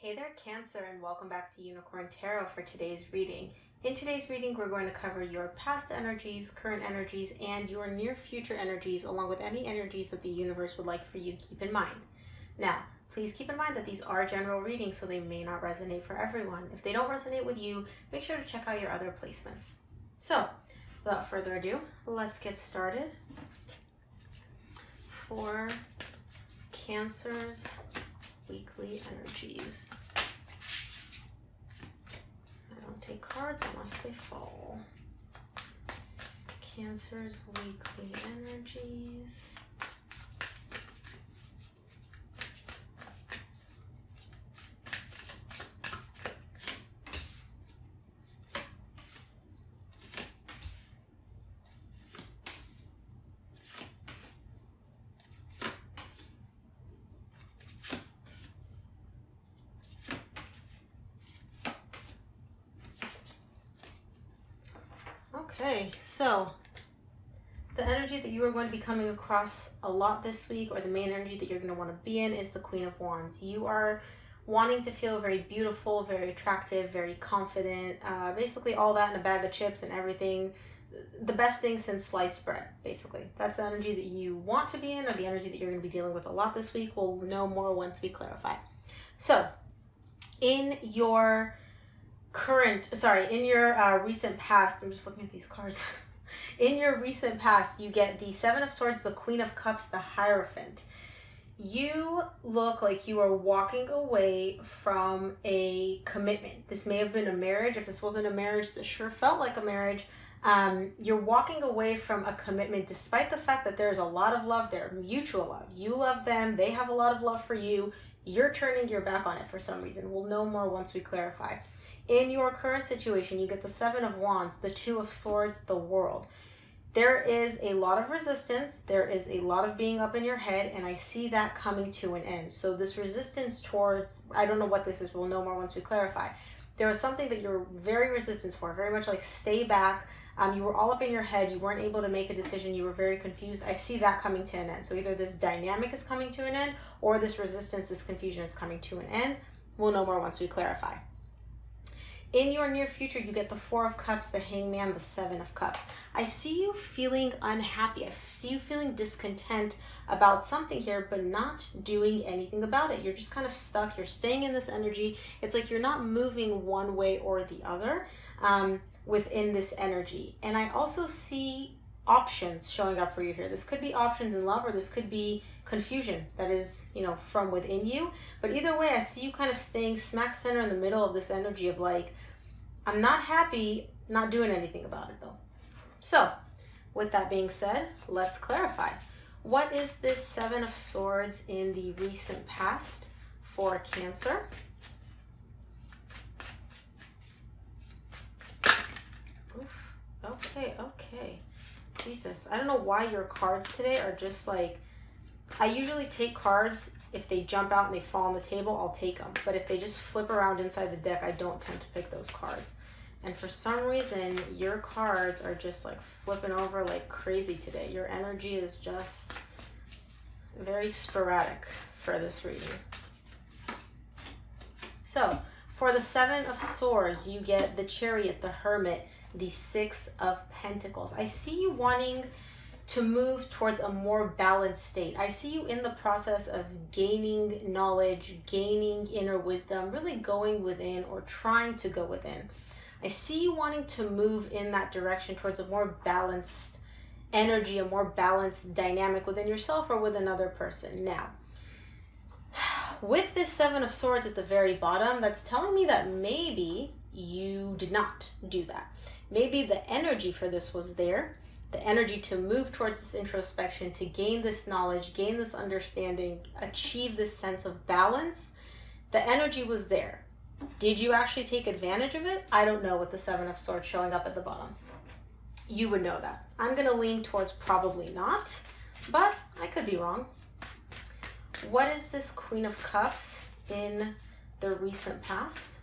Hey there, Cancer, and welcome back to Younicorn Tarot for today's reading. In today's reading, we're going to cover your past energies, current energies, and your near future energies, along with any energies that the universe would like for you to keep in mind. Now, please keep in mind that these are general readings, so they may not resonate for everyone. If they don't resonate with you, make sure to check out your other placements. So, without further ado, let's get started. For Cancer's weekly energies. I don't take cards unless they fall. Cancer's weekly energies. Okay, so the energy that you are going to be coming across a lot this week, or the main energy that you're going to want to be in, is the Queen of Wands. You are wanting to feel very beautiful, very attractive, very confident, basically all that in a bag of chips and everything. The best thing since sliced bread, basically. That's the energy that you want to be in, or the energy that you're going to be dealing with a lot this week. We'll know more once we clarify. So, in your recent past, I'm just looking at these cards. In your recent past, you get the Seven of Swords, the Queen of Cups, the Hierophant. You look like you are walking away from a commitment. This may have been a marriage. If this wasn't a marriage, this sure felt like a marriage. You're walking away from a commitment despite the fact that there's a lot of love there, mutual love. You love them, they have a lot of love for you. You're turning your back on it for some reason. We'll know more once we clarify. In your current situation, you get the Seven of Wands, the Two of Swords, the World. There is a lot of resistance. There is a lot of being up in your head, and I see that coming to an end. So this resistance towards, I don't know what this is. We'll know more once we clarify. There was something that you're very resistant for, very much like stay back. You were all up in your head. You weren't able to make a decision. You were very confused. I see that coming to an end. So either this dynamic is coming to an end, or this resistance, this confusion is coming to an end. We'll know more once we clarify. In your near future, you get the Four of Cups, the Hangman, the Seven of Cups. I see you feeling unhappy. I see you feeling discontent about something here, but not doing anything about it. You're just kind of stuck. You're staying in this energy. It's like you're not moving one way or the other within this energy. And I also see options showing up for you here. This could be options in love, or this could be confusion that is, from within you. But either way, I see you kind of staying smack center in the middle of this energy of like, I'm not happy, not doing anything about it though. So, with that being said, let's clarify. What is this Seven of Swords in the recent past for Cancer? Oof. Okay. Jesus, I don't know why your cards today are just like, I usually take cards, if they jump out and they fall on the table, I'll take them. But if they just flip around inside the deck, I don't tend to pick those cards. And for some reason, your cards are just like flipping over like crazy today. Your energy is just very sporadic for this reading. So, for the Seven of Swords, you get the Chariot, the Hermit, the Six of Pentacles. I see you wanting to move towards a more balanced state. I see you in the process of gaining knowledge, gaining inner wisdom, really going within or trying to go within. I see you wanting to move in that direction towards a more balanced energy, a more balanced dynamic within yourself or with another person. Now, with this Seven of Swords at the very bottom, that's telling me that maybe you did not do that. Maybe the energy for this was there, the energy to move towards this introspection, to gain this knowledge, gain this understanding, achieve this sense of balance. The energy was there. Did you actually take advantage of it? I don't know, with the Seven of Swords showing up at the bottom. You would know that. I'm going to lean towards probably not, but I could be wrong. What is this Queen of Cups in the recent past?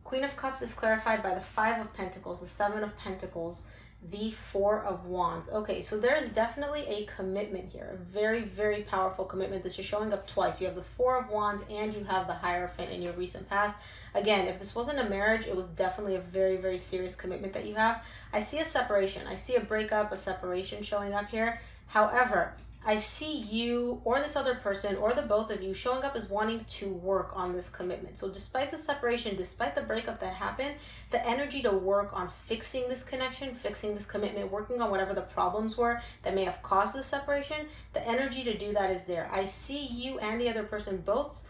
Queen of Cups is clarified by the Five of Pentacles, the Seven of Pentacles, the Four of Wands. Okay, so there is definitely a commitment here, a very, very powerful commitment. This is showing up twice. You have the Four of Wands and you have the Hierophant in your recent past. Again, if this wasn't a marriage, it was definitely a very, very serious commitment that you have. I see a separation. I see a breakup, a separation showing up here. However, I see you or this other person or the both of you showing up as wanting to work on this commitment. So despite the separation, despite the breakup that happened, the energy to work on fixing this connection, fixing this commitment, working on whatever the problems were that may have caused the separation, the energy to do that is there. I see you and the other person both.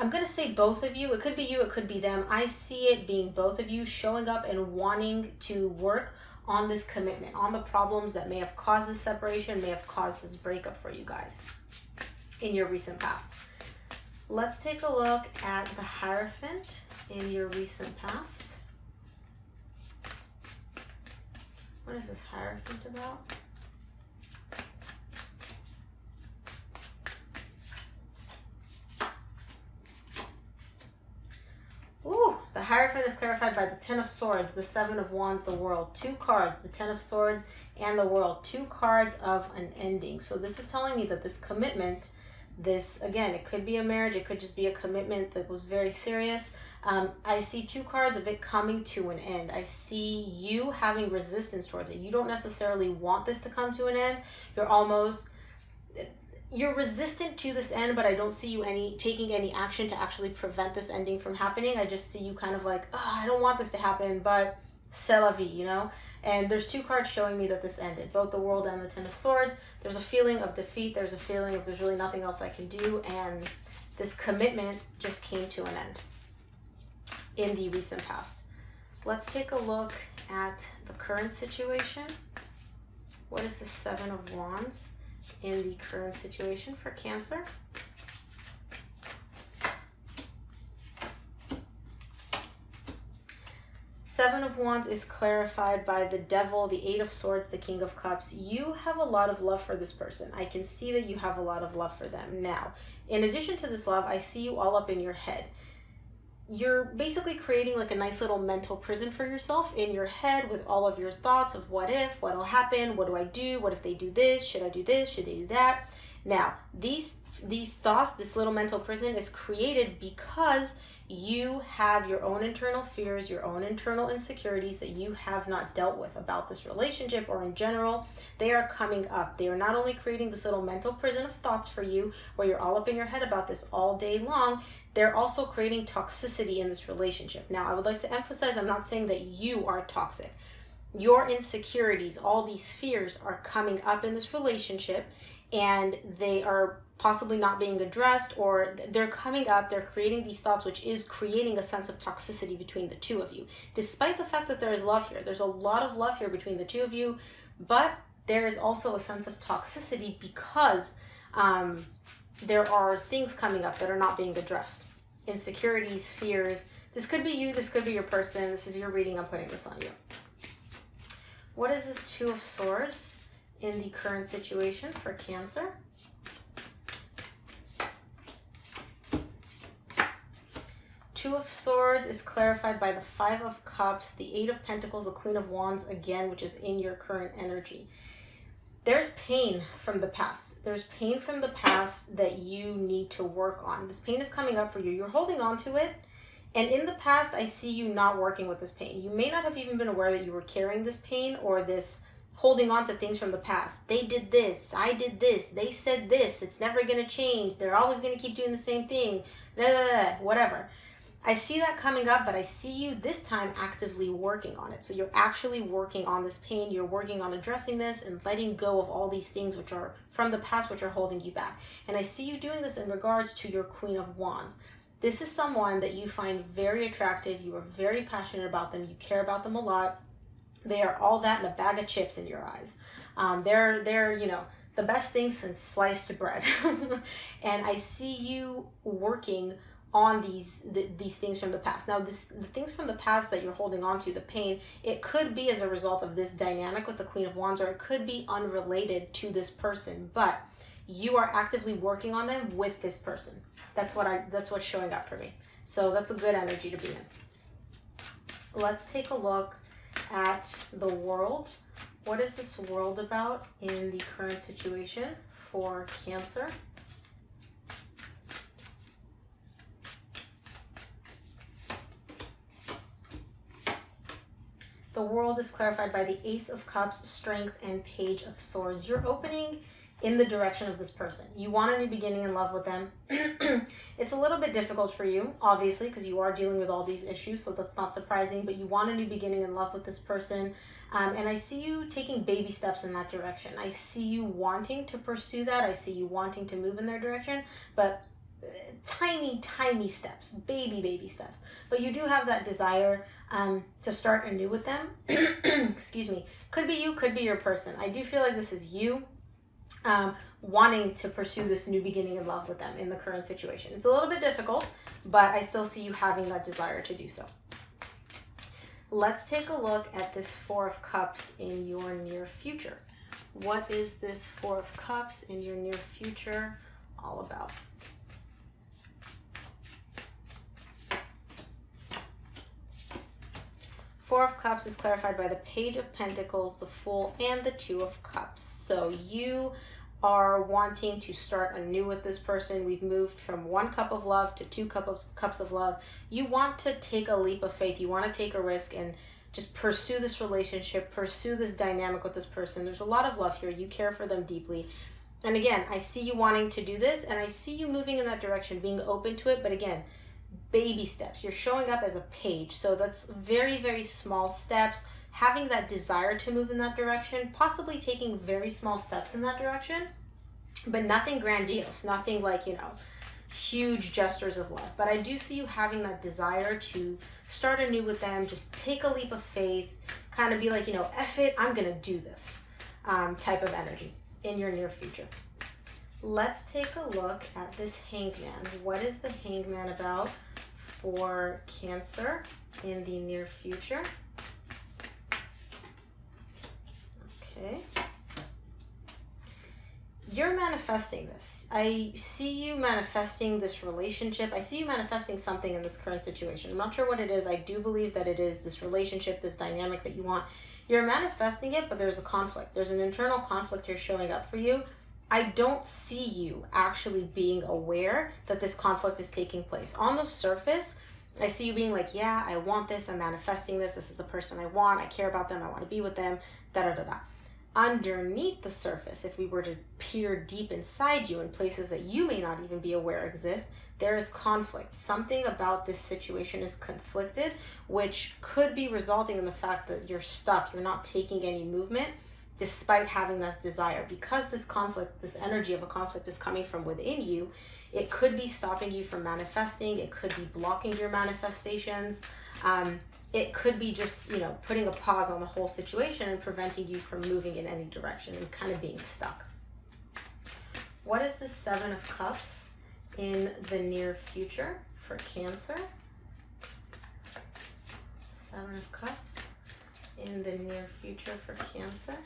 I'm going to say both of you. It could be you, it could be them. I see it being both of you showing up and wanting to work on this commitment, on the problems that may have caused this separation, may have caused this breakup for you guys in your recent past. Let's take a look at the Hierophant in your recent past. What is this Hierophant about? Ooh, the Hierophant is clarified by the Ten of Swords, the Seven of Wands, the World. Two cards, the Ten of Swords and the World. Two cards of an ending. So this is telling me that this commitment, this, again, it could be a marriage, it could just be a commitment that was very serious. I see two cards of it coming to an end. I see you having resistance towards it. You don't necessarily want this to come to an end. You're resistant to this end, but I don't see you taking any action to actually prevent this ending from happening. I just see you kind of like, oh, I don't want this to happen, but c'est la vie, you know? And there's two cards showing me that this ended, both the World and the Ten of Swords. There's a feeling of defeat. There's a feeling of there's really nothing else I can do. And this commitment just came to an end in the recent past. Let's take a look at the current situation. What is the Seven of Wands in the current situation for Cancer? Seven of Wands is clarified by the Devil, the Eight of Swords, the King of Cups. You have a lot of love for this person. I can see that you have a lot of love for them. Now, in addition to this love, I see you all up in your head. You're basically creating like a nice little mental prison for yourself in your head with all of your thoughts of what if, what'll happen, what do I do, what if they do this, should I do this, should they do that? Now, these thoughts, this little mental prison is created because you have your own internal fears, your own internal insecurities that you have not dealt with about this relationship or in general. They are coming up. They are not only creating this little mental prison of thoughts for you where you're all up in your head about this all day long, they're also creating toxicity in this relationship. Now, I would like to emphasize, I'm not saying that you are toxic. Your insecurities, all these fears are coming up in this relationship and they are possibly not being addressed, or they're coming up, they're creating these thoughts, which is creating a sense of toxicity between the two of you. Despite the fact that there is love here, there's a lot of love here between the two of you, but there is also a sense of toxicity because there are things coming up that are not being addressed. Insecurities, fears. This could be you, this could be your person, this is your reading, I'm putting this on you. What is this Two of Swords in the current situation for Cancer? Two of Swords is clarified by the Five of Cups, the Eight of Pentacles, the Queen of Wands again, which is in your current energy. There's pain from the past. There's pain from the past that you need to work on. This pain is coming up for you. You're holding on to it. And in the past, I see you not working with this pain. You may not have even been aware that you were carrying this pain or this holding on to things from the past. They did this. I did this. They said this. It's never going to change. They're always going to keep doing the same thing. Blah, blah, blah, whatever. I see that coming up, but I see you this time actively working on it. So you're actually working on this pain. You're working on addressing this and letting go of all these things which are from the past, which are holding you back. And I see you doing this in regards to your Queen of Wands. This is someone that you find very attractive. You are very passionate about them. You care about them a lot. They are all that in a bag of chips in your eyes. They're you know, the best thing since sliced bread. And I see you working on these things from the past. Now, the things from the past that you're holding on to, the pain, it could be as a result of this dynamic with the Queen of Wands, or it could be unrelated to this person, but you are actively working on them with this person. That's what's showing up for me. So that's a good energy to be in. Let's take a look at the world. What is this world about in the current situation for Cancer? The world is clarified by the Ace of Cups, Strength, and Page of Swords. You're opening in the direction of this person. You want a new beginning in love with them. It's a little bit difficult for you, obviously, because you are dealing with all these issues, so that's not surprising, but you want a new beginning in love with this person. And I see you taking baby steps in that direction. I see you wanting to pursue that. I see you wanting to move in their direction, but tiny, tiny steps, baby steps. But you do have that desire to start anew with them. Excuse me. Could be you, could be your person. I do feel like this is you wanting to pursue this new beginning in love with them in the current situation. It's a little bit difficult, but I still see you having that desire to do so. Let's take a look at this Four of Cups in your near future. What is this Four of Cups in your near future all about? Four of Cups is clarified by the Page of Pentacles, the Fool, and the Two of Cups. So you are wanting to start anew with this person. We've moved from 1 cup of love to 2 cups of love. You want to take a leap of faith. You want to take a risk and just pursue this relationship, pursue this dynamic with this person. There's a lot of love here. You care for them deeply. And again, I see you wanting to do this, and I see you moving in that direction, being open to it. But again, baby steps. You're showing up as a page. So that's very, very small steps. Having that desire to move in that direction, possibly taking very small steps in that direction, but nothing grandiose, nothing like, huge gestures of love. But I do see you having that desire to start anew with them, just take a leap of faith, kind of be like, F it, I'm going to do this type of energy in your near future. Let's take a look at this Hangman. What is the Hangman about for Cancer in the near future? Okay. You're manifesting this. I see you manifesting this relationship. I see you manifesting something in this current situation. I'm not sure what it is. I do believe that it is this relationship, this dynamic that you want. You're manifesting it, but there's a conflict. There's an internal conflict here showing up for you. I don't see you actually being aware that this conflict is taking place. On the surface, I see you being like, yeah, I want this. I'm manifesting this. This is the person I want. I care about them. I want to be with them. Da-da-da-da. Underneath the surface, if we were to peer deep inside you in places that you may not even be aware exist, there is conflict. Something about this situation is conflicted, which could be resulting in the fact that you're stuck. You're not taking any movement despite having that desire. Because this conflict, this energy of a conflict is coming from within you, it could be stopping you from manifesting. It could be blocking your manifestations. It could be just, putting a pause on the whole situation and preventing you from moving in any direction and kind of being stuck. What is the Seven of Cups in the near future for Cancer? Seven of Cups in the near future for Cancer.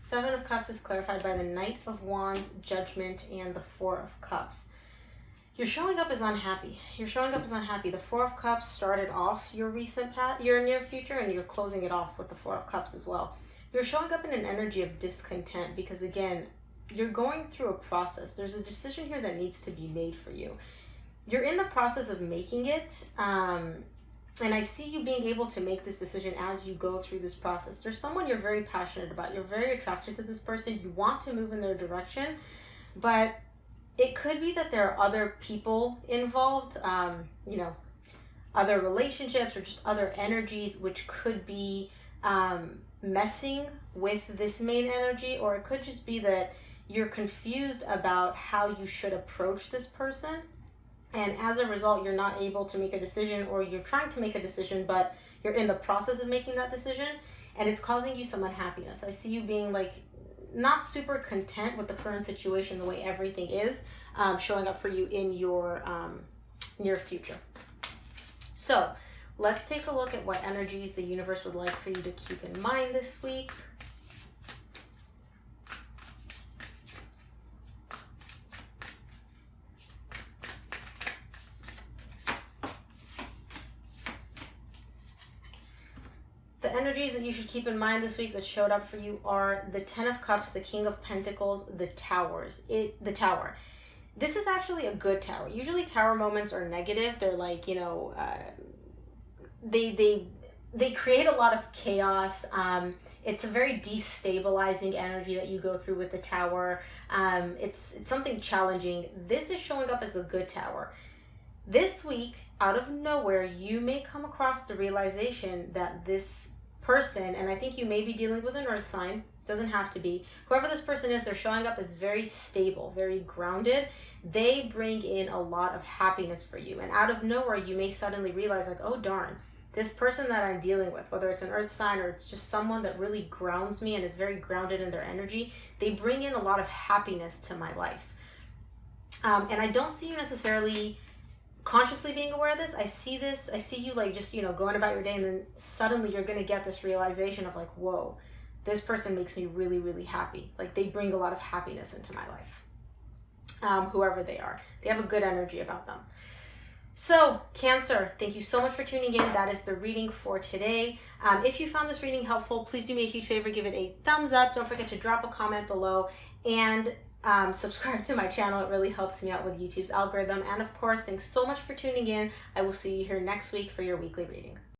Seven of Cups is clarified by the Knight of Wands, Judgment, and the Four of Cups. You're showing up as unhappy. You're showing up as unhappy. The Four of Cups started off your recent past, your near future, and you're closing it off with the Four of Cups as well. You're showing up in an energy of discontent because, again, you're going through a process. There's a decision here that needs to be made for you. You're in the process of making it, and I see you being able to make this decision as you go through this process. There's someone you're very passionate about. You're very attracted to this person. You want to move in their direction, but it could be that there are other people involved, other relationships or just other energies which could be messing with this main energy, or it could just be that you're confused about how you should approach this person. And as a result, you're not able to make a decision, or you're trying to make a decision, but you're in the process of making that decision, and it's causing you some unhappiness. I see you being not super content with the current situation, the way everything is showing up for you in your near future. So let's take a look at what energies the universe would like for you to keep in mind this week. the energies that you should keep in mind this week that showed up for you are the Ten of Cups, the King of Pentacles, the Tower. This is actually a good tower. Usually tower moments are negative. They're like, they create a lot of chaos. It's a very destabilizing energy that you go through with the tower. It's something challenging. This is showing up as a good tower. This week, out of nowhere, you may come across the realization that this person, and I think you may be dealing with an earth sign, doesn't have to be, whoever this person is, they're showing up as very stable, very grounded. They bring in a lot of happiness for you. And out of nowhere, you may suddenly realize like, oh darn, this person that I'm dealing with, whether it's an earth sign or it's just someone that really grounds me and is very grounded in their energy, they bring in a lot of happiness to my life. And I don't see you necessarily consciously being aware of this. I see you like just, going about your day, and then suddenly you're going to get this realization of like, whoa, this person makes me really, really happy. Like they bring a lot of happiness into my life. Whoever they are, they have a good energy about them. So Cancer, thank you so much for tuning in. That is the reading for today. If you found this reading helpful, please do me a huge favor, give it a thumbs up. Don't forget to drop a comment below, and subscribe to my channel. It really helps me out with YouTube's algorithm. And of course, thanks so much for tuning in. I will see you here next week for your weekly reading.